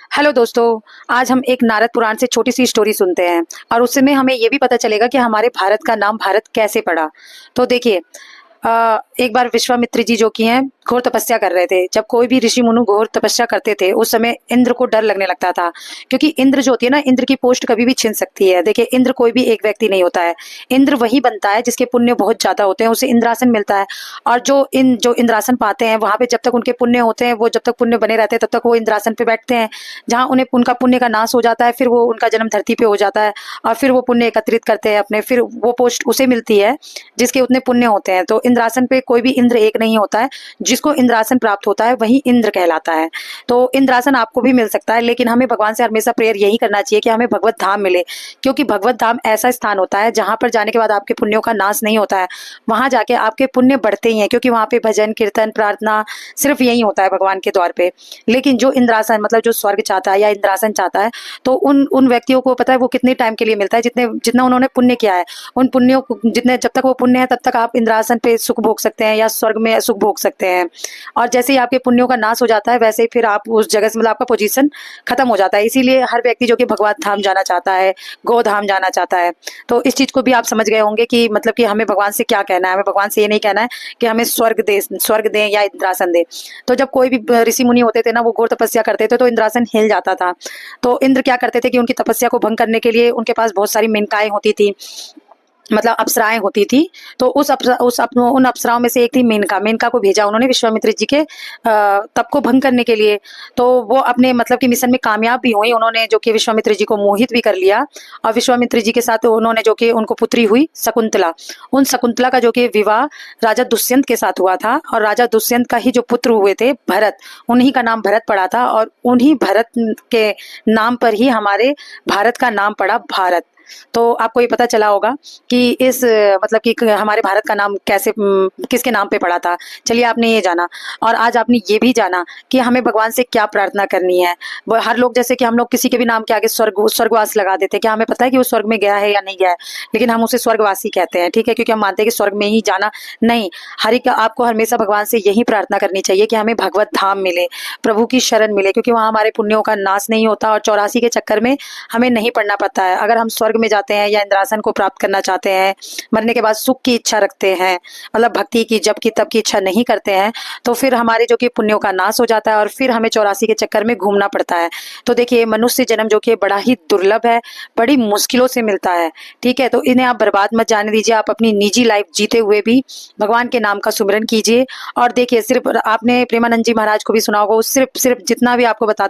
Hello दोस्तों। आज हम एक नारद पुराण से छोटी सी स्टोरी सुनते हैं और उसमें हमें ये भी पता चलेगा कि हमारे भारत का नाम भारत कैसे पड़ा। तो देखिए, एक बार विश्वामित्र जी जो कि हैं घोर तपस्या कर रहे थे। जब कोई भी ऋषि मुनु घोर तपस्या करते थे उस समय इंद्र को डर लगने लगता था, क्योंकि इंद्र जो होती है ना, इंद्र की पोस्ट कभी भी छिन सकती है। देखिए, इंद्र कोई भी एक व्यक्ति नहीं होता है। इंद्र वही बनता है जिसके पुण्य बहुत ज्यादा होते हैं, उसे इंद्रासन मिलता है। और जो इंद्रासन पाते हैं वहां पे जब तक उनके पुण्य होते हैं, वो जब तक पुण्य बने रहते हैं तब तक वो इंद्रासन पे बैठते हैं। जहाँ उन्हें उनका पुण्य का नाश हो जाता है, फिर वो उनका जन्म धरती पे हो जाता है और फिर वो पुण्य एकत्रित करते हैं अपने, फिर वो पोस्ट उसे मिलती है जिसके उतने पुण्य होते हैं। तो इंद्रासन पे कोई भी इंद्र एक नहीं होता है। जिसको इंद्रासन प्राप्त होता है वही इंद्र कहलाता है। तो इंद्रासन आपको भी मिल सकता है, लेकिन हमें भगवान से हमेशा प्रेयर यही करना चाहिए कि हमें भगवत धाम मिले, क्योंकि भगवत धाम ऐसा स्थान होता है जहां पर जाने के बाद आपके पुण्यों का नाश नहीं होता है। वहां जाके आपके पुण्य बढ़ते ही हैं, क्योंकि वहां पे भजन कीर्तन प्रार्थना सिर्फ यही होता है भगवान के द्वार पे। लेकिन जो इंद्रासन मतलब जो स्वर्ग चाहता है या इंद्रासन चाहता है, तो उन उन व्यक्तियों को पता है वो कितने टाइम के लिए मिलता है, जितने जितना उन्होंने पुण्य किया है। उन पुण्यों को जितने, जब तक वो पुण्य है तब तक आप इंद्रासन पे सुख भोग सकते हैं या स्वर्ग में सुख भोग सकते हैं। और जैसे ही आपके पुण्यों का नाश हो जाता है वैसे ही फिर आप उस जगह से मतलब आपका पोजीशन खत्म हो जाता है। इसीलिए हर व्यक्ति जो कि भगवत धाम जाना चाहता है, गोधाम जाना चाहता है। तो इस चीज को भी आप समझ गए होंगे कि मतलब कि हमें भगवान से क्या कहना है। हमें भगवान से ये नहीं कहना है कि हमें स्वर्ग दें या इंद्रासन दें। तो जब कोई भी ऋषि मुनि होते थे ना, वो घोर तपस्या करते थे तो इंद्रासन हिल जाता था। तो इंद्र क्या करते थे कि उनकी तपस्या को भंग करने के लिए उनके पास बहुत सारी मेनकाएं होती थी, मतलब अप्सराएं होती थी। तो उन अप्सराओं में से एक थी मेनका। मेनका को भेजा उन्होंने विश्वामित्र जी के तप को भंग करने के लिए। तो वो अपने मतलब कि मिशन में कामयाब भी हुई। उन्होंने जो कि विश्वामित्र जी को मोहित भी कर लिया और विश्वामित्र जी के साथ उन्होंने जो कि उनको पुत्री हुई शकुंतला। उन शकुंतला का जो कि विवाह राजा दुष्यंत के साथ हुआ था, और राजा दुष्यंत का ही जो पुत्र हुए थे भरत, उन्हीं का नाम भरत पड़ा था। और उन्हीं भरत के नाम पर ही हमारे भारत का नाम पड़ा भारत। तो आपको ये पता चला होगा कि इस मतलब कि हमारे भारत का नाम कैसे किसके नाम पे पड़ा था। चलिए, आपने ये जाना और आज आपने ये भी जाना कि हमें भगवान से क्या प्रार्थना करनी है। हर लोग जैसे कि हम लोग किसी के भी नाम के आगे स्वर्गवास लगा देते हैं। क्या हमें पता है कि वो स्वर्ग में गया है या नहीं गया है? लेकिन हम उसे स्वर्गवासी कहते हैं, ठीक है, क्योंकि हम मानते हैं कि स्वर्ग में ही जाना नहीं। हर एक आपको हमेशा भगवान से यही प्रार्थना करनी चाहिए कि हमें भगवत धाम मिले, प्रभु की शरण मिले, क्योंकि वहां हमारे पुण्यों का नाश नहीं होता और 84 के चक्कर में हमें नहीं पड़ना पड़ता है। अगर हम स्वर्ग में जाते हैं या इंद्रासन को प्राप्त करना चाहते हैं, मरने के बाद सुख की इच्छा रखते हैं, मतलब भक्ति की जप की तप की इच्छा नहीं करते हैं, तो फिर हमारे जो कि पुण्यों का नाश हो जाता है और फिर हमें 84 के चक्कर में घूमना पड़ता है। तो देखिए, मनुष्य जन्म जो कि बड़ा ही दुर्लभ है, बड़ी मुश्किलों से मिलता है, ठीक है। तो इन्हें आप बर्बाद मत जाने दीजिए। आप अपनी निजी लाइफ जीते हुए भी भगवान के नाम का सुमिरन कीजिए। और देखिए, सिर्फ आपने प्रेमानंद जी महाराज को भी सुना होगा, सिर्फ जितना भी आपको बताते हैं